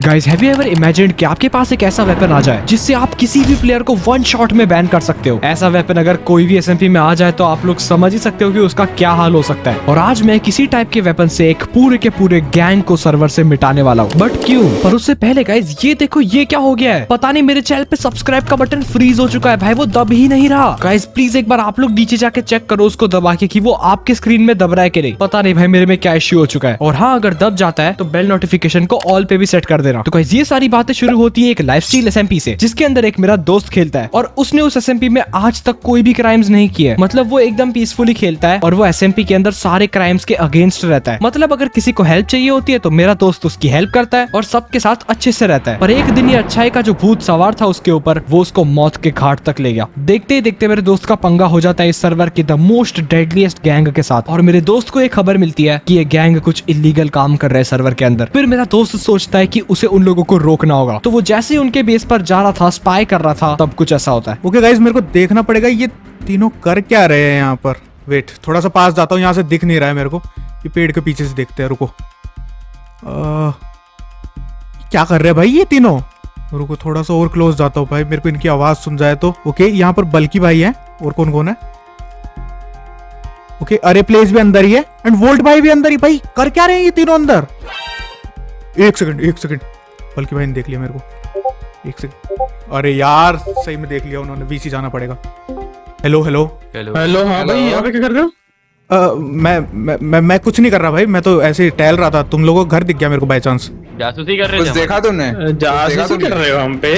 Guys have you ever imagined कि आपके पास एक ऐसा वेपन आ जाए जिससे आप किसी भी प्लेयर को वन शॉट में बैन कर सकते हो। ऐसा वेपन अगर कोई भी एसएमपी में आ जाए तो आप लोग समझ ही सकते हो कि उसका क्या हाल हो सकता है। और आज मैं किसी टाइप के वेपन से एक पूरे के पूरे गैंग को सर्वर से मिटाने वाला हूँ। बट क्यों? पर उससे पहले गाइस ये देखो ये क्या हो गया है। पता नहीं मेरे चैनल पे सब्सक्राइब का बटन फ्रीज हो चुका है भाई, वो दब ही नहीं रहा। गाइस प्लीज एक बार आप लोग नीचे जाके चेक करो उसको दबा के कि वो आपके स्क्रीन में दब रहा है कि नहीं। पता नहीं भाई मेरे में क्या इश्यू हो चुका है। और हाँ, अगर दब जाता है तो बेल नोटिफिकेशन को ऑल पे भी सेट कर देना। तो गाइस ये सारी बातें शुरू होती है एक लाइफस्टाइल एसएमपी से, जिसके अंदर एक मेरा दोस्त खेलता है और उसने उस एसएमपी में आज तक कोई भी क्राइम्स नहीं किए। मतलब वो एकदम पीसफुली खेलता है और वो एसएमपी के अंदर सारे क्राइम्स के अगेंस्ट रहता है। मतलब अगर किसी को हेल्प चाहिए होती है तो मेरा दोस्त उसकी हेल्प करता है और सबके साथ अच्छे से रहता है। पर एक दिन ये अच्छाई का जो भूत सवार था उसके ऊपर, वो उसको मौत के घाट तक ले गया। देखते ही देखते मेरे दोस्त का पंगा हो जाता है इस सर्वर के द मोस्ट डेडलीस्ट गैंग के साथ। और मेरे दोस्त को एक खबर मिलती है कि ये गैंग कुछ इलीगल काम कर रहे हैं सर्वर के अंदर। फिर मेरा दोस्त सोचता है कि उसे उन लोगों को रोकना होगा। तो वो जैसे ही उनके बेस पर जा रहा था, स्पाई कर रहा था, तब कुछ ऐसा होता है। ओके गाइस, मेरे को देखना पड़ेगा ये तीनों कर क्या रहे हैं यहाँ पर। वेट, थोड़ा सा पास जाता हूँ, यहाँ से दिख नहीं रहा है मेरे को। ये पेड़ के पीछे से देखते हैं, रुको। क्या कर रहे हैं भाई ये तीनों? रुको थोड़ा सा और क्लोज जाता हूँ भाई, मेरे को इनकी आवाज सुन जाए तो। ओके, यहाँ पर बल्कि भाई है, और कौन कौन है? ओके, अरे प्लेस भी अंदर ही है एंड वोल्ट भाई भी अंदर ही। भाई कर क्या रहे हैं ये तीनों अंदर? एक सेकंड, बल्कि भाई ने देख लिया मेरे को। एक सेकंड, अरे यार सही में देख लिया उन्होंने। वीसी जाना पड़ेगा। हेलो। हाँ भाई, यहाँ पे क्या कर रहे हो? मैं कुछ नहीं कर रहा भाई, मैं तो ऐसे ही टहल रहा था। तुम लोगों को घर दिख गया मेरे को बाय चांस। जासूसी कर रहे थे? कुछ देखा तुमने? जासूसी कर रहे हो हम पे?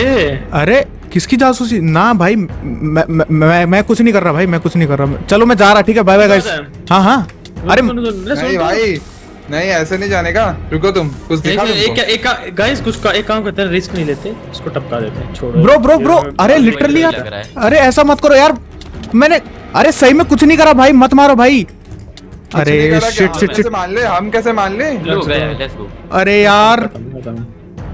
अरे किसकी जासूसी? ना भाई मैं कुछ नहीं कर रहा भाई, मैं कुछ नहीं कर रहा। चलो मैं जा रहा, ठीक है, बाय बाय गाइस। हाँ अरे नहीं भाई, नहीं ऐसे नहीं जाने का। रुको, तुम कुछ दिखा तुमको? गाइस एक काम करते हैं, रिस्क नहीं लेते, इसको टपका देते हैं। छोड़ो ब्रो, अरे लिटरली यार, अरे ऐसा मत करो यार। मैंने अरे सही में कुछ नहीं करा भाई, मत मारो भाई। अरे शिट, मान ले, हम कैसे मान ले? अरे यार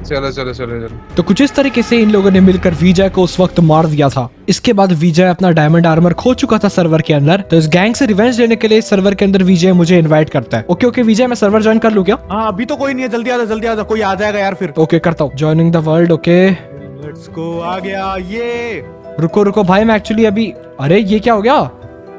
चलो। तो कुछ इस तरीके से इन लोगों ने मिलकर विजय को उस वक्त मार दिया था। इसके बाद विजय अपना डायमंड आर्मर खो चुका था सर्वर के अंदर। तो इस गैंग से रिवेंज लेने के लिए सर्वर के अंदर विजय मुझे इनवाइट करता है। ओके विजय, मैं सर्वर ज्वाइन कर लूं क्या? हाँ, अभी तो कोई नहीं है, जल्दी आ जा, कोई आ जाएगा यार फिर। ओके करता हूँ, joining the world. Okay let's go, आ गया ये। रुको भाई, मैं एक्चुअली अभी, अरे ये क्या हो गया?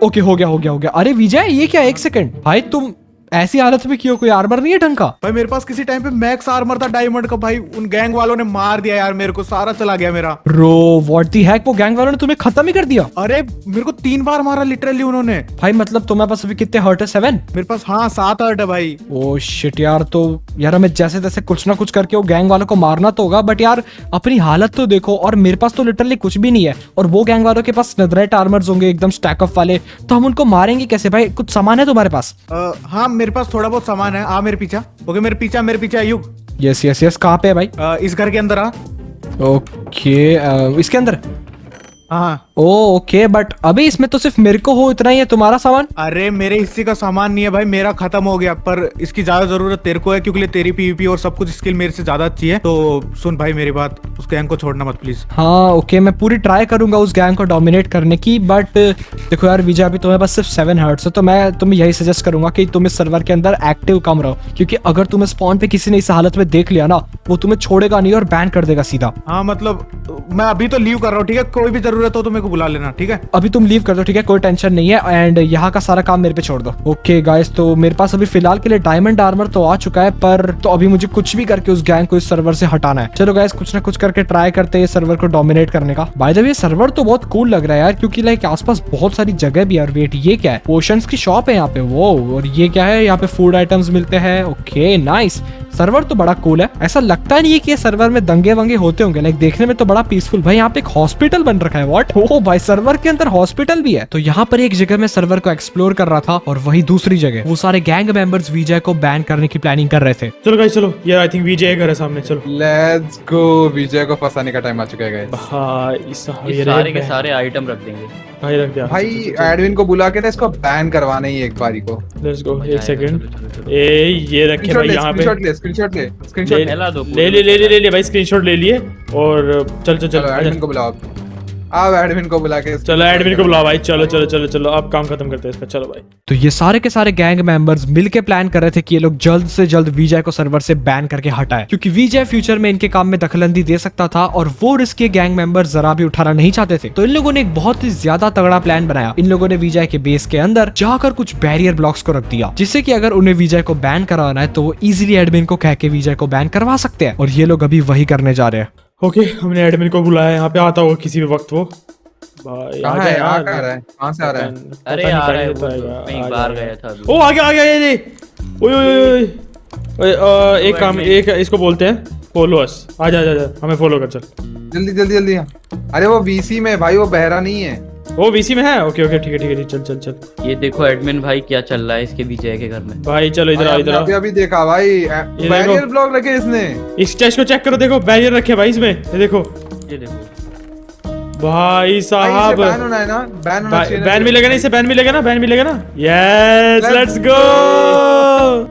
ओके हो गया। अरे विजय ये क्या? एक सेकंड भाई, तुम ऐसी हालत में क्यों? कोई आर्मर नहीं है ढंग का? भाई मेरे पास किसी टाइम पे मैक्स आर्मर था डायमंड का भाई, उन गैंग वालों ने मार दिया यार मेरे को, सारा चला गया मेरा। ब्रो व्हाट द हेक, वो गैंग वालों ने तुम्हें खत्म ही कर दिया? अरे मेरे को 3 बार मारा लिटरली उन्होंने। भाई मतलब तुम्हारे पास अभी कितने हर्ट है? 7? मेरे पास हाँ 7 हर्ट है भाई। ओ शिट यार, तो यार हमें जैसे तैसे कुछ ना कुछ करके वो गैंग वालों को मारना तो होगा। बट यार अपनी हालत तो देखो, और मेरे पास तो लिटरली कुछ भी नहीं है, और वो गैंग वालों के पास नेदराइट आर्मर्स होंगे एकदम स्टैक अप वाले, तो हम उनको मारेंगे कैसे भाई? कुछ सामान है तुम्हारे पास? हाँ मेरे पास थोड़ा बहुत सामान है। आ मेरे पीछा। ओके मेरे पीछे आयुग। यस कहाँ पे है भाई? इस घर के अंदर आ। ओके इसके अंदर? हाँ ओके, बट अभी इसमें तो सिर्फ मेरे को हो इतना ही है, तुम्हारा सामान? अरे मेरे हिस्से का सामान नहीं है भाई, मेरा खत्म हो गया, पर इसकी ज्यादा जरूरत तेरे को है क्योंकि तेरी पीवीपी और सब कुछ स्किल मेरे से ज्यादा अच्छी है। तो सुन भाई मेरी बात, उस गैंग को छोड़ना मत प्लीज। हाँ ओके, मैं पूरी ट्राई करूंगा उस गैंग को डोमिनेट करने की। बट देखो यार विजय, अभी तुम्हें बस सिर्फ 7 हर्ट्स है, तो मैं तुम्हें यही सजेस्ट करूंगा कि तुम इस सर्वर के अंदर एक्टिव कम रहो, क्योंकि अगर तुम्हें स्पॉन पे किसी ने इस हालत में देख लिया ना, वो तुम्हें छोड़ेगा नहीं और बैन कर देगा सीधा। हाँ मतलब मैं अभी तो लीव कर रहा हूँ, ठीक है? कोई भी जरूरत हो तो मेरे को बुला लेना, ठीक है? अभी तुम लीव कर दो, ठीक है, कोई टेंशन नहीं है, एंड यहाँ का सारा काम मेरे पे छोड़ दो। ओके गाइस, तो मेरे पास अभी फिलहाल के लिए डायमंड आर्मर तो आ चुका है, पर तो अभी मुझे कुछ भी करके उस गैंग को इस सर्वर से हटाना है। चलो गाइस, कुछ ना कुछ करके ट्राई करते हैं सर्वर को डोमिनेट करने का। बाय द वे ये सर्वर तो बहुत कूल लग रहा है यार, क्योंकि लाइक आसपास बहुत सारी जगह भी है। वेट, ये क्या है? पोशंस की शॉप है यहाँ पे, वो। और ये क्या है? यहाँ पे फूड आइटम्स मिलते हैं। ओके नाइस, सर्वर तो बड़ा कूल है। ऐसा लगता नहीं है कि सर्वर में दंगे वंगे होते होंगे, लाइक देखने में तो बड़ा पीसफुल। भाई यहाँ पे एक हॉस्पिटल बन रखा है। व्हाट? ओह भाई, सर्वर के अंदर हॉस्पिटल भी है। तो यहाँ पर एक जगह में सर्वर को एक्सप्लोर कर रहा था, और वही दूसरी जगह वो सारे गैंग मेंबर्स विजय को बैन करने की प्लानिंग कर रहे थे। चलो गाइस चलो, ये आई थिंक विजय घर है सामने। चलो लेट्स गो, विजय को फंसाने का टाइम आ चुका है गाइस। भाई सारे के सारे आइटम रख देंगे भाई, रख दिया भाई। एडविन को बुला के इसको बैन करवाना ही एक बारी को। लेट्स गो, एक सेकंड। ये रखे भाई यहाँ पे। स्क्रीनशॉट ले ले भाई, स्क्रीनशॉट ले लिए। और चल एडविन को बुलाओ। आओ एडमिन को बुला के चलो एडमिन को बुलाओ भाई, चलो चलो चलो चलो, अब काम खत्म करते हैं इसका, चलो भाई। तो ये सारे के सारे गैंग मेंबर्स मिलके प्लान कर रहे थे कि ये लोग जल्द से जल्द विजय को सर्वर से बैन करके हटाए, क्योंकि विजय फ्यूचर में इनके काम में दखलंदी दे सकता था और वो रिस्क ये गैंग मेंबर्स जरा भी उठाना नहीं चाहते थे। तो इन लोगों ने एक बहुत ही ज्यादा तगड़ा प्लान बनाया। इन लोगों ने विजय के बेस के अंदर जाकर कुछ बैरियर ब्लॉक्स को रख दिया, जिससे कि अगर उन्हें विजय को बैन करवाना है तो वो इजीली एडमिन को कह के विजय को बैन करवा सकते हैं, और ये लोग अभी वही करने जा रहे हैं। ओके, हमने एडमिन को बुलाया, यहाँ पे आता होगा किसी भी वक्त वो। भाई कहाँ आ है? गया आ यार, कहाँ रहा है? कहाँ से आ रहा है? पता अरे नहीं आ कहाँ रहा है, से वो आएगा, तो कहीं आ बाहर गया। गया था अभी। ओ आ गया ये। ओए ओए ओए ओए, एक काम, एक इसको बोलते हैं फॉलो अस। आजा आजा, हमें फॉलो कर, चल जल्दी जल्दी जल्दी। अरे वो वीसी में भाई, वो बहरा नहीं है। वो वीसी में है। ओके ओके, ठीक है ठीक है, चल चल चल। ये देखो एडमिन भाई क्या चल रहा है इसके विजय के घर में। भाई चलो इधर आओ, इधर आओ। अभी अभी देखा भाई, बैरियर ब्लॉक रखे इसने। इस चेस्ट को चेक करो, देखो बैरियर रखे भाई इसमें, ये देखो ये देखो भाई भाई साहब। इसे बैन होना है ना, बैन होना चाहिए ना। बैन मिलेगा ना इसे, बैन मिलेगा ना, बैन मिलेगा ना। Yes, let's go.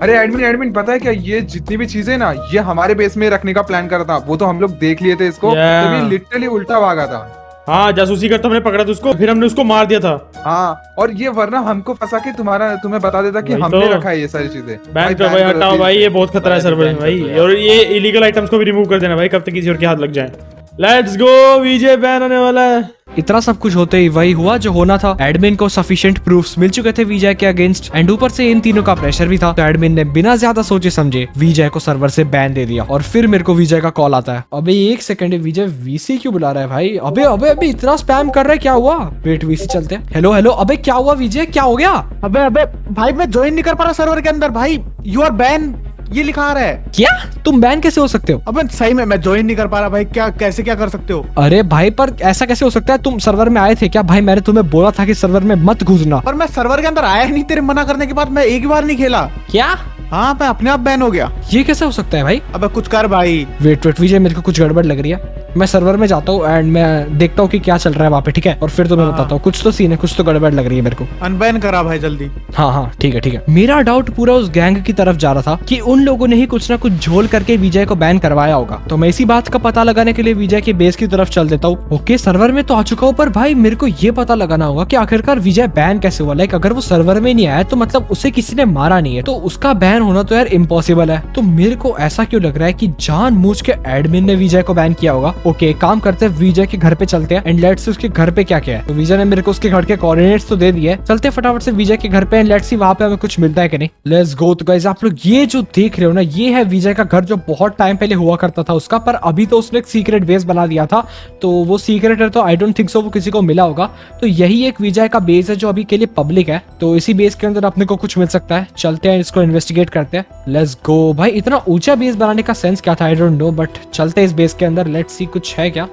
अरे एडमिन एडमिन पता है क्या, ये जितनी भी चीजें ना ये हमारे बेस में रखने का प्लान कर रहा था। वो तो हम लोग देख लिए थे इसको, Yeah. तभी लिटरली उल्टा भागा था। हाँ, जासूसी करता हमने पकड़ा था उसको, फिर हमने उसको मार दिया था। हाँ, और ये वरना हमको फंसा के तुम्हें बता देता कि वही हमने तो। रखा है ये सारी चीजें। बैन करो भाई, हटाओ भाई, ये बहुत खतरा है सर्वर में भाई। और ये इलीगल आइटम्स को भी रिमूव कर देना भाई, कब तक किसी और के हाथ लग जाए। लेट्स गो, विजय बैन होने वाला है। इतना सब कुछ होते ही वही हुआ जो होना था। एडमिन को सफिशिएंट प्रूफ्स मिल चुके थे विजय के अगेंस्ट, एंड ऊपर से इन तीनों का प्रेशर भी था। तो एडमिन ने बिना ज्यादा सोचे समझे विजय को सर्वर से बैन दे दिया। और फिर मेरे को विजय का कॉल आता है। अबे एक सेकंड, विजय वीसी क्यों बुला रहा है भाई? अबे अबे अबे इतना स्पैम कर रहा है, क्या हुआ? वेट, वीसी चलते हैं। हेलो हेलो, अबे क्या हुआ विजय, क्या हो गया? अबे अबे भाई, मैं ज्वाइन नहीं कर पा रहा सर्वर के अंदर भाई। यू आर बैन, ये लिखा आ रहा है। क्या तुम बैन कैसे हो सकते हो? अबे सही में मैं ज्वाइन नहीं कर पा रहा भाई। क्या कैसे क्या कर सकते हो? अरे भाई, पर ऐसा कैसे हो सकता है? तुम सर्वर में आए थे क्या भाई? मैंने तुम्हें बोला था कि सर्वर में मत घुसना। पर मैं सर्वर के अंदर आया ही नहीं, तेरे मना करने के बाद मैं एक बार नहीं खेला। क्या? हाँ, मैं अपने आप बैन हो गया। ये कैसे हो सकता है भाई? अबे कुछ कर भाई। वेट वेट विजय, मेरे को कुछ गड़बड़ लग रही है। मैं सर्वर में जाता हूँ एंड मैं देखता हूँ कि क्या चल रहा है वहाँ पे, ठीक है? और फिर तुम्हें हाँ। बताता हूँ। कुछ तो सीन है, कुछ तो गड़बड़ लग रही है मेरे को। अनबैन करा भाई जल्दी। हाँ हाँ, ठीक है ठीक है। मेरा डाउट पूरा उस गैंग की तरफ जा रहा था कि उन लोगों ने ही कुछ ना कुछ झोल करके विजय को बैन करवाया होगा। तो मैं इसी बात का पता लगाने के लिए विजय के बेस की तरफ चल देता हूँ। ओके, सर्वर में तो आ चुका हूँ, पर भाई मेरे को ये पता लगाना होगा कि आखिरकार विजय बैन कैसे हुआ। लाइक अगर वो सर्वर में नहीं आया तो मतलब उसे किसी ने मारा नहीं है, तो उसका बैन होना तो यार इम्पॉसिबल है। तो मेरे को ऐसा क्यों लग रहा है कि जानबूझ के एडमिन ने विजय को बैन किया होगा। ओके, काम करते हैं, विजय के घर पे चलते हैं एंड लेट्स सी उसके घर पे क्या क्या है। तो विजय ने मेरे को उसके घर के कोऑर्डिनेट्स तो दे दिए। चलते फटाफट से विजय के घर पे एंड लेट्स सी वहां पे हमें कुछ मिलता है कि नहीं। Let's go. तो गाइस, आप लोग ये जो देख रहे हो ना, ये है विजय का घर, जो बहुत टाइम पहले हुआ करता था उसका। पर अभी तो उसने एक सीक्रेट बेस बना दिया था, तो वो सीक्रेट है, तो आई डोंट थिंक सो वो किसी को मिला होगा। तो यही एक विजय का बेस है जो अभी के लिए पब्लिक है। तो इसी बेस के अंदर अपने को कुछ मिल सकता है। चलते हैं, इसको इन्वेस्टिगेट करते हैं। Let's go. भाई इतना ऊंचा बेस बनाने का सेंस क्या था, आई डोंट नो, बट चलते हैं इस बेस के अंदर। लेट्स सी कुछ है क्या।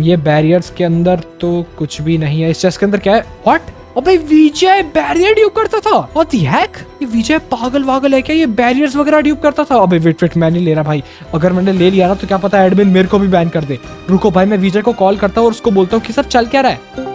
ये बैरियर्स के अंदर तो कुछ भी नहीं है। इस चेस्ट के अंदर क्या है? व्हाट? अबे विजय बैरियर ड्यूब करता था? What the heck? ये विजय पागल वागल है क्या? ये बैरियर्स वगैरह ड्यूब करता था? अबे वेट वेट, मैं नहीं ले रहा भाई। अगर मैंने ले लिया ना तो क्या पता एडमिन मेरे को भी बैन कर दे। रुको भाई, मैं विजय को कॉल करता हूँ और उसको बोलता हूँ कि सर चल क्या रहा है।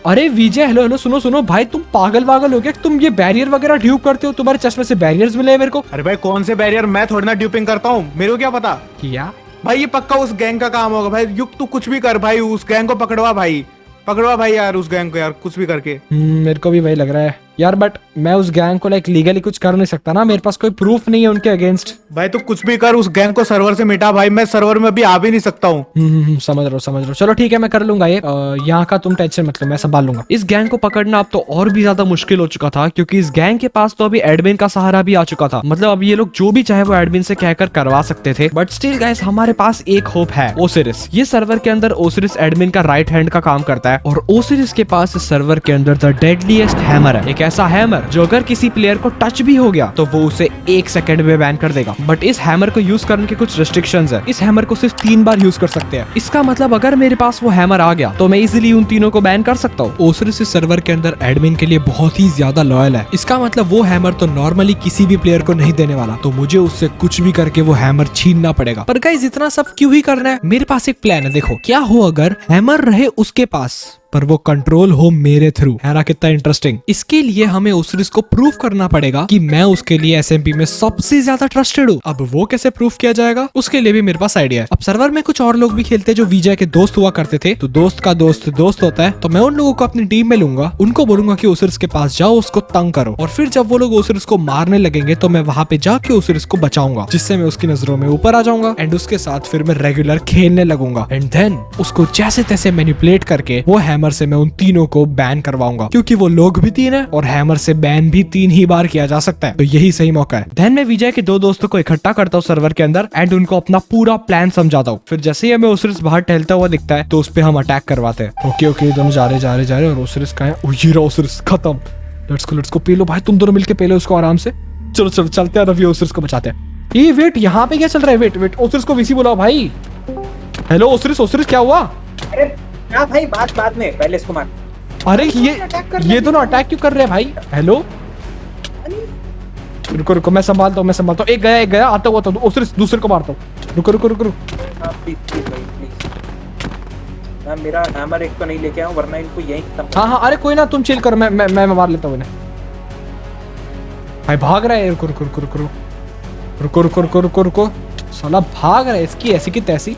अरे विजय, हेलो हेलो, सुनो सुनो भाई, तुम पागल वागल हो गया? तुम ये बैरियर वगैरह ड्यूब करते हो? तुम्हारे चश्मे से बैरियर्स मिले हैं मेरे को। अरे भाई कौन से बैरियर? मैं थोड़ी ना ड्यूपिंग करता हूँ, मेरे को क्या पता। क्या भाई ये पक्का उस गैंग का काम होगा भाई। युग तू कुछ भी कर भाई, उस गैंग को पकड़वा भाई, पकड़वा भाई यार उस गैंग को यार, कुछ भी करके। मेरे को भी वही लग रहा है यार, बट मैं उस गैंग को लाइक लीगली कुछ कर नहीं सकता ना, मेरे पास कोई प्रूफ नहीं है उनके अगेंस्ट। भाई तू कुछ भी कर, उस गैंग को सर्वर से मिटा भाई। मैं सर्वर में अभी आ भी नहीं सकता हूँ। समझ रहा हूँ। चलो ठीक है, मैं कर लूंगा ये। यहाँ का तुम टेंशन मत लो, मैं संभाल लूंगा। इस गैंग को पकड़ना अब तो और भी ज्यादा मुश्किल हो चुका था, क्योंकि इस गैंग के पास तो अभी एडमिन का सहारा भी आ चुका था। मतलब अब ये लोग जो भी चाहे वो एडमिन से कहकर करवा सकते थे। बट स्टिल गाइस, हमारे पास एक होप है, ओसिरिस। ये सर्वर के अंदर ओसिरिस एडमिन का राइट हैंड का काम करता है, और ओसिरिस के पास इस सर्वर के अंदर द डेडलीस्ट हैमर है। एक ऐसा हैमर जो अगर किसी प्लेयर को टच भी हो गया तो वो उसे 1 सेकंड में बैन कर देगा। बट इस हैमर को यूज करने के कुछ रिस्ट्रिक्शंस है। इस हैमर को सिर्फ 3 बार यूज कर सकते हैं। इसका मतलब अगर मेरे पास वो हैमर आ गया तो मैं इजीली उन तीनों को बैन कर सकता हूँ। ओसिरिस इस सर्वर के अंदर एडमिन के लिए बहुत ही ज्यादा लॉयल है। इसका मतलब वो हैमर तो नॉर्मली किसी भी प्लेयर को नहीं देने वाला, तो मुझे उससे कुछ भी करके वो हैमर छीनना पड़ेगा। पर गाइस, इतना सब क्यों ही करना है? मेरे पास एक प्लान है। देखो, क्या हो अगर हैमर रहे उसके पास पर वो कंट्रोल हो मेरे थ्रू। है ना कितना इंटरेस्टिंग। इसके लिए हमें ओसिरिस को प्रूव करना पड़ेगा कि मैं उसके लिए एसएमपी में सबसे ज्यादा ट्रस्टेड हूँ। अब वो कैसे प्रूव किया जाएगा, उसके लिए भी मेरे पास आइडिया है। अब सर्वर में कुछ और लोग भी खेलते हैं जो विजय के दोस्त हुआ करते थे, तो दोस्त का दोस्त दोस्त होता है, तो मैं उन लोगों को अपनी टीम में लूंगा, उनको बोलूंगा कि ओसिरिस के पास जाओ, उसको तंग करो, और फिर जब वो लोग ओसिरिस को मारने लगेंगे तो मैं वहां पे जाके ओसिरिस को बचाऊंगा, जिससे मैं उसकी नजरों में ऊपर आ जाऊंगा एंड उसके साथ फिर मैं रेगुलर खेलने लगूंगा एंड देन उसको जैसे तैसे मैनिपुलेट करके वो हैमर से मैं उन तीनों को बैन करवाऊंगा, क्योंकि वो लोग भी 3 है और हैमर से बैन भी 3 ही बार किया जा सकता है, तो यही सही मौका है। देन मैं विजय के 2 दोस्तों को इकट्ठा करता हूँ सर्वर के अंदर एंड उनको अपना पूरा प्लान समझाता हूँ। फिर जैसे ही हमें ओसिरिस बाहर टहलता हुआ दिखता है तो उस पे हम अटैक करवाते हैं। ओके ओके दोनों जा रहे और ओसिरिस कहाँ है? ये रहा ओसिरिस, खत्म। लेट्स गो, पी लो भाई, तुम दोनों मिलके पी लो उसको आराम से। चलो चलते हैं, रवि ओसिरिस को बचाते हैं। ये वेट, यहाँ पे क्या चल रहा है? वेट ओसिरिस को वीसी बुलाओ भाई। हेलो ओसिरिस क्या हुआ? अरे क्या भाई, बात में पहले इसको मार। अरे ये दोनों अटैक क्यों कर रहे हैं भाई? हेलो रुको मैं संभालता हूँ। एक गया आता हुआ तो ओसिरिस दूसरे को मारता हूँ। रुको प्लीज भाई प्लीज। मैं मेरा हैमर एक तो नहीं लेके आऊं वरना इनको यहीं खत्म। हाँ अरे कोई ना, तुम चिल करो, मैं मार लेता हूँ इन्हें। भाई भाग रहा है। रुको साला भाग रहा है, इसकी ऐसी की तैसी।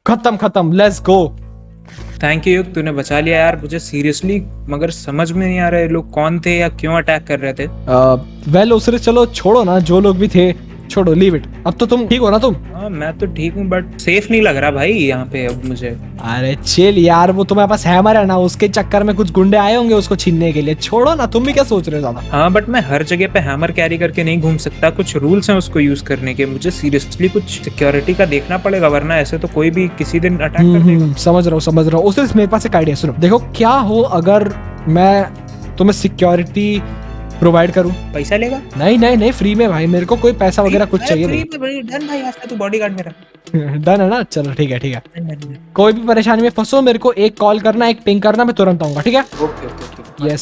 खत्म, लेट्स गो। थैंक यू युग, तूने बचा लिया यार मुझे सीरियसली, मगर समझ में नहीं आ रहा है लोग कौन थे या क्यों अटैक कर रहे थे। वेल ओसिरिस चलो छोड़ो ना, जो लोग भी थे छोड़ो, लीव इट। अब तो तुम ठीक हो ना? तुम? हाँ मैं तो ठीक हूँ बट सेफ नहीं लग रहा भाई यहाँ पे अब मुझे। अरे चिल यार, वो तुम्हारे पास हैमर है ना, उसके चक्कर में कुछ गुंडे आए होंगे उसको छीनने के लिए। छोड़ो ना, तुम भी क्या सोच रहे हो ज्यादा? हाँ बट मैं हर जगह पे हैमर कैरी करके नहीं घूम सकता, कुछ रूल्स हैं उसको यूज करने के। मुझे सीरियसली कुछ सिक्योरिटी का देखना पड़ेगा वरना ऐसे तो कोई भी किसी दिन अटैक कर देगा। समझ रहा हूँ। ओसिरिस मेरे पास एक आइडिया, सुनो। देखो क्या हो अगर मैं तुम्हें सिक्योरिटी प्रोवाइड करूं? पैसा लेगा? नहीं फ्री में भाई, मेरे को कोई पैसा वगैरह कुछ चाहिए नहीं। डन भाई, आज तू बॉडीगार्ड मेरा। डन है ना? चलो ठीक है। कोई भी परेशानी में फंसो, मेरे को एक कॉल करना, एक पिंग करना, मैं तुरंत आऊंगा, ठीक है? ओके।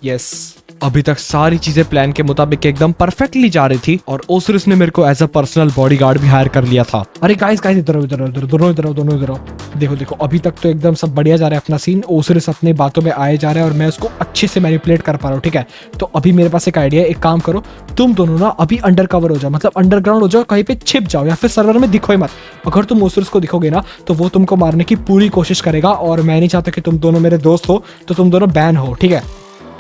यस। अभी तक सारी चीजें प्लान के मुताबिक एकदम परफेक्टली जा रही थी और ओसिरिस ने मेरे को एज अ पर्सनल बॉडीगार्ड भी हायर कर लिया था। अरे गाइस इधर दोनों देखो अभी तक तो एकदम सब बढ़िया जा रहा है अपना सीन। ओसिरिस अपने बातों में आए जा रहा है और मैं उसको अच्छे से मैनिपुलेट कर पा रहा हूँ, ठीक है? तो अभी मेरे पास एक आइडिया है, एक काम करो, तुम दोनों ना अभी अंडर कवर हो जाओ, मतलब अंडरग्राउंड हो जाओ, कहीं पे छिप जाओ या फिर सर्वर में दिखो ही मत। अगर तुम ओसिरिस को दिखोगे ना तो वो तुमको मारने की पूरी कोशिश करेगा और मैं नहीं चाहता कि तुम दोनों मेरे दोस्त हो, तो तुम दोनों बैन हो, ठीक है?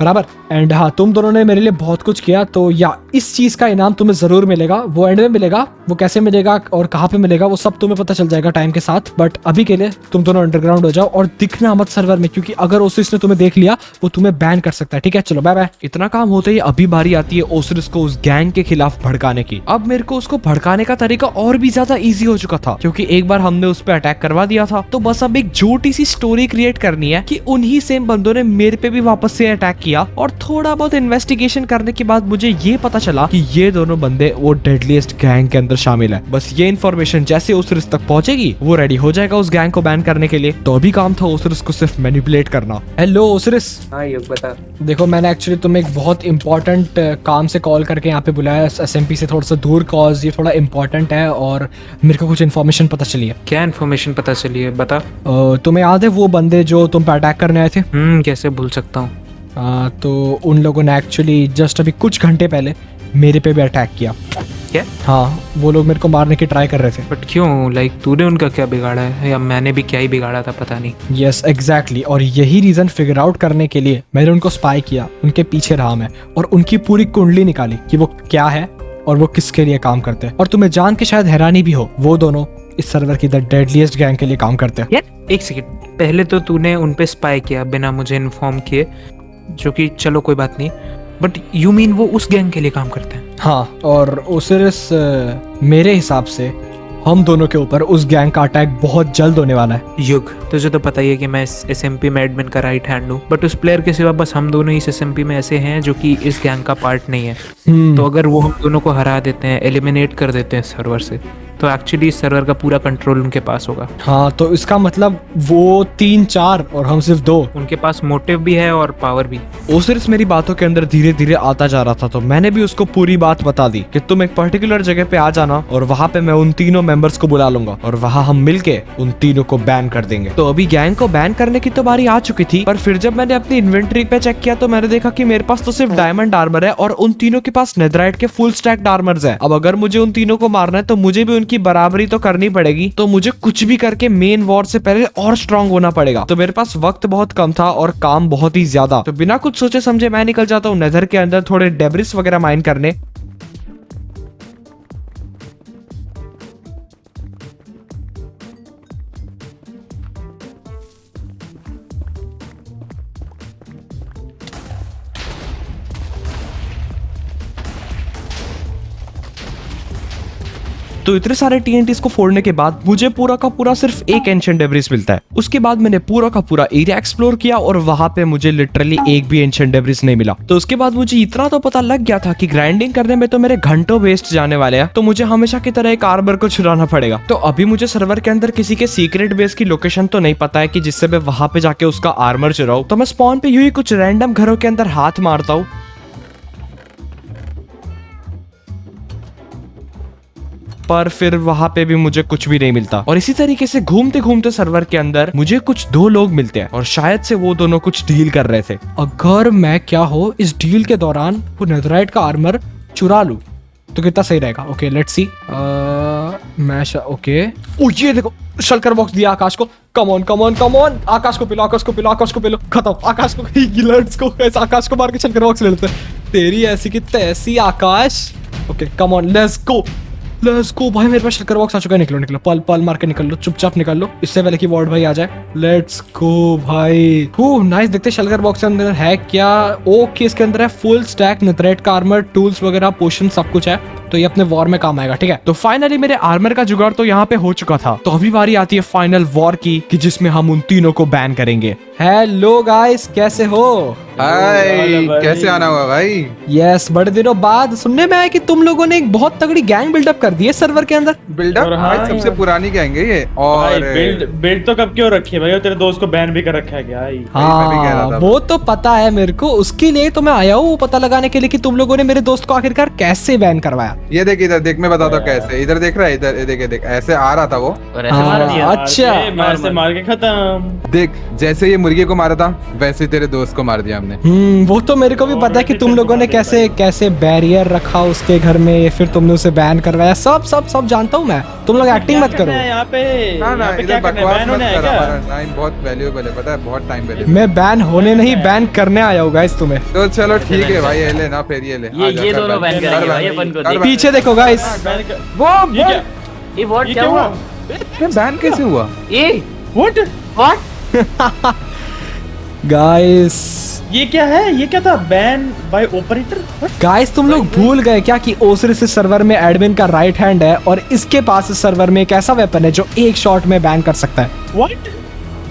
बराबर। एंड हाँ, तुम दोनों ने मेरे लिए बहुत कुछ किया, तो या इस चीज का इनाम तुम्हें जरूर मिलेगा। वो एंड में मिलेगा, वो कैसे मिलेगा और कहाँ पे मिलेगा वो सब तुम्हें पता चल जाएगा टाइम के साथ। बट अभी के लिए तुम दोनों अंडरग्राउंड हो जाओ और दिखना मत सर्वर में, क्योंकि अगर ओसिरिस ने तुम्हें देख लिया वो तुम्हें बैन कर सकता है, ठीक है? चलो बाय बाय। इतना काम होते ही अभी बारी आती है ओसिरिस को उस गैंग के खिलाफ भड़काने की। अब मेरे को उसको भड़काने का तरीका और भी ज्यादा इजी हो चुका था, क्योंकि एक बार हमने उस पर अटैक करवा दिया था। तो बस अब एक छोटी सी स्टोरी क्रिएट करनी है कि उन्हीं सेम बंदों ने मेरे पे भी वापस से अटैक किया, और थोड़ा बहुत इन्वेस्टिगेशन करने के बाद मुझे ये पता चला कि ये दोनों बंदे वो डेडलीस्ट गैंग के अंदर शामिल है। बस ये इन्फॉर्मेशन जैसे ओसिरिस तक पहुंचेगी वो रेडी हो जाएगा उस गैंग को बैन करने के लिए। तो अभी काम था ओसिरिस को सिर्फ मैनिपुलेट करना। Hello Osiris. हाँ युग बता। देखो मैंने एक्चुअली तुम्हें एक बहुत इंपॉर्टेंट काम से कॉल करके यहाँ पे बुलाया, एसएमपी से थोड़ा सा दूर, कॉज ये थोड़ा इंपॉर्टेंट है और मेरे को कुछ इन्फॉर्मेशन पता चली है। क्या इन्फॉर्मेशन पता चली है, बता। तुम्हें याद है वो बंदे जो तुम पे अटैक करने आए थे? कैसे भूल सकता हूँ। तो उन लोगों ने एक्चुअली जस्ट अभी कुछ घंटे पहले मेरे पे भी अटैक किया। क्या? हाँ, वो लोग मेरे को मारने की ट्राई कर रहे थे। बट क्यों? लाइक तूने उनका क्या बिगाड़ा है या मैंने भी क्या ही बिगाड़ा था, पता नहीं। यस एग्जैक्टली, और यही रीजन फिगर आउट करने के लिए मैंने उनको स्पाई किया, उनके पीछे रहा मैं और उनकी पूरी कुंडली निकाली कि वो क्या है और वो किसके लिए काम करते हैं। और तुम्हें जान के शायद हैरानी भी हो, वो दोनों इस सर्वर की द डेडलीस्ट गैंग के लिए काम करते हैं। यार एक सेकंड, पहले तो तूने उन पे स्पाई किया बिना मुझे इन्फॉर्म किए, जो कि चलो कोई बात नहीं, बट यू मीन वो उस गैंग के लिए काम करते हैं? हाँ, और ओसिरिस मेरे हिसाब से हम दोनों के ऊपर उस गैंग का अटैक बहुत जल्द होने वाला है। युग, तुझे तो पता ही है कि मैं इस एसएमपी में एडमिन का राइट हैंड हूँ, बट उस प्लेयर के सिवा बस हम दोनों ही इस एसएमपी में ऐसे हैं जो कि इस गैंग का पार्ट नहीं है। तो अगर वो हम दोनों को हरा देते हैं, एलिमिनेट कर देते हैं सर्वर से, तो एक्चुअली इस सर्वर का पूरा कंट्रोल उनके पास होगा। हाँ, तो इसका मतलब वो 3-4 और हम सिर्फ 2। उनके पास मोटिव भी है और पावर भी। ओसिरिस मेरी बातों के अंदर धीरे धीरे आता जा रहा था, तो मैंने भी उसको पूरी बात बता दी कि तुम एक पर्टिकुलर जगह पे आ जाना और वहाँ पे मैं उन तीनों मेंबर्स को बुला लूंगा और वहाँ हम मिलके उन तीनों को बैन कर देंगे। तो अभी गैंग को बैन करने की तो बारी आ चुकी थी, पर फिर जब मैंने अपनी इन्वेंटरी पे चेक किया तो मैंने देखा कि मेरे पास तो सिर्फ डायमंड आर्मर है और उन तीनों के पास नेथराइट के फुल स्टैक आर्मर्स है। अब अगर मुझे उन तीनों को मारना है तो मुझे भी उनकी बराबरी तो करनी पड़ेगी, तो मुझे कुछ भी करके मेन वॉर से पहले और स्ट्रांग होना पड़ेगा। तो मेरे पास वक्त बहुत कम था और काम बहुत ही ज्यादा, तो बिना कुछ सोचे समझे मैं निकल जाता हूँ नेदर के अंदर थोड़े डेब्रिस वगैरह माइन करने। तो इतने सारे TNTs को फोड़ने के बाद मुझे पूरा का पूरा सिर्फ एक एंशिएंट डेब्रिस मिलता है। उसके बाद मैंने पूरा का पूरा एरिया एक्सप्लोर किया और वहां पे मुझे लिटरली एक भी एंशिएंट डेब्रिस नहीं मिला। तो उसके बाद मुझे इतना तो पता लग गया था कि ग्राइंडिंग करने में तो मेरे घंटों वेस्ट जाने वाले हैं, तो मुझे हमेशा की तरह एक आर्मर को चुराना पड़ेगा। तो अभी मुझे सर्वर के अंदर किसी के सीक्रेट बेस की लोकेशन तो नहीं पता है कि जिससे मैं वहां पे जाके उसका आर्मर चुराऊं। तो मैं स्पॉन पे यूं ही कुछ रैंडम घरों के अंदर हाथ मारता हूँ, पर फिर वहां पे भी मुझे कुछ भी नहीं मिलता। और इसी तरीके से घूमते घूमते सर्वर के अंदर मुझे कुछ 2 लोग मिलते हैं और शायद से वो दोनों कुछ डील कर रहे थे। अगर मैं क्या हो इस डील के दौरान वो नेथराइट का आर्मर चुरा लूं तो कितना सही रहेगा। Okay let's see. मैं ओके ओ ये देखो शल्कर बॉक्स दिया आकाश को। Come on come on come on, Aakash को पिलो आकाश को पिलो आकाश को पिलो। खत्म, आकाश को लेट्स गो गाइस, आकाश को मार के शल्कर बॉक्स ले लेते हैं। तेरी ऐसी की तैसी Aakash. Okay come on let's go let's go भाई, मेरे पास शल्कर बॉक्स आ चुका है। निकलो निकलो, पल पल मार के निकल लो, चुपचाप निकल लो, इससे पहले कि वॉर्ड भाई आ जाए। लेट्स गो भाई। नाइस, देखते शल्कर बॉक्स के अंदर है क्या। ओके इसके अंदर है फुल स्टैक नेथराइट का आर्मर, टूल्स वगैरह, पोशन सब कुछ है, तो ये अपने वॉर में काम आएगा। ठीक है, तो फाइनली मेरे आर्मर का जुगाड़ तो यहाँ पे हो चुका था। तो अभी बारी आती है फाइनल वॉर की, कि जिसमें हम उन तीनों को बैन करेंगे। हेलो गाइस, कैसे हो? हाय, कैसे आना हुआ भाई? यस, बड़े दिनों बाद सुनने में आया कि तुम लोगों ने एक बहुत तगड़ी गैंग बिल्डअप कर दी है सर्वर के अंदर। बिल्डअप? और हाँ, भाई सबसे पुरानी गैंग है ये। और बिल्ड तो कब क्यों रखी है भाई, और तेरे दोस्त को बैन भी कर रखा है क्या? मैं भी कह रहा हाँ था। वो तो पता है मेरे को, उसके लिए तो मैं आया हूँ पता लगाने के लिए कि तुम लोगों ने मेरे दोस्त को आखिरकार कैसे बैन करवाया। ये देख इधर देख, मैं बताता हूँ कैसे। इधर देख रहा है, इधर देख देख, ऐसे आ रहा था वो। और ऐसे मार दिया। अच्छा ऐसे मार के खत्म। देख जैसे ये मुर्गे को मारा था वैसे तेरे दोस्त को मार दिया हमने। वो तो मेरे को भी पता है कि तुम लोगों ने कैसे कैसे बैरियर रखा उसके घर में, फिर तुमने उसे बैन करवाया, सब सब सब जानता हूँ मैं। तुम लोग एक्टिंग मत करो। यहाँ पे ना ना, पे इधर क्या करना है? बकवास बैन मत होने कर, आया हमारा क्या? टाइम बहुत वैल्यूएबल है, पता है, बहुत टाइम वैल्यूएबल। मैं बैन होने नहीं बैन करने आया हूँ गाइस तुम्हें। तो चलो ठीक है भाई, ये ले ना, फिर ये ले। ये दोनों बैन करेंगे भाई अपन को। देख। पीछे देखो गाइस। बैन कर- वो ये क्या? ये वॉट ये क्या हुआ? बैन कैसे हुआ? ये What? व्हाट? गाइस ये क्या है? ये क्या था? Ban bye operator? गाइस तुम लोग भूल गए क्या कि ओसिरिस इस सर्वर में एडमिन का राइट हैंड है और इसके पास इस सर्वर में एक ऐसा वेपन है जो एक शॉट में बैन कर सकता है। व्हाट?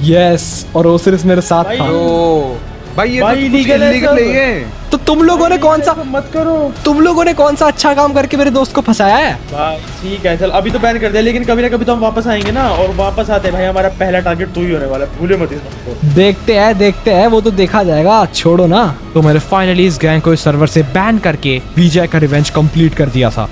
यस, और ओसिरिस मेरे साथ भाई, था। ओ भाई ये भाई, तो illegal है इलीगल सब। नहीं है। तो तुम लोगों ने कौन सा मत करो। तुम लोगों ने कौन सा अच्छा काम करके मेरे दोस्त को फंसाया है? भाई ठीक है, चल अभी तो बैन कर दिया, लेकिन कभी ना कभी तो हम वापस आएंगे ना, और वापस आते हैं भाई हमारा पहला टारगेट तू ही होने वाला है, भूले मत इस बात को। देखते हैं वो तो देखा जाएगा, छोड़ो ना। तो मैंने फाइनली इस गैंग को इस सर्वर से बैन करके विजय का रिवेंज कंप्लीट कर दिया था।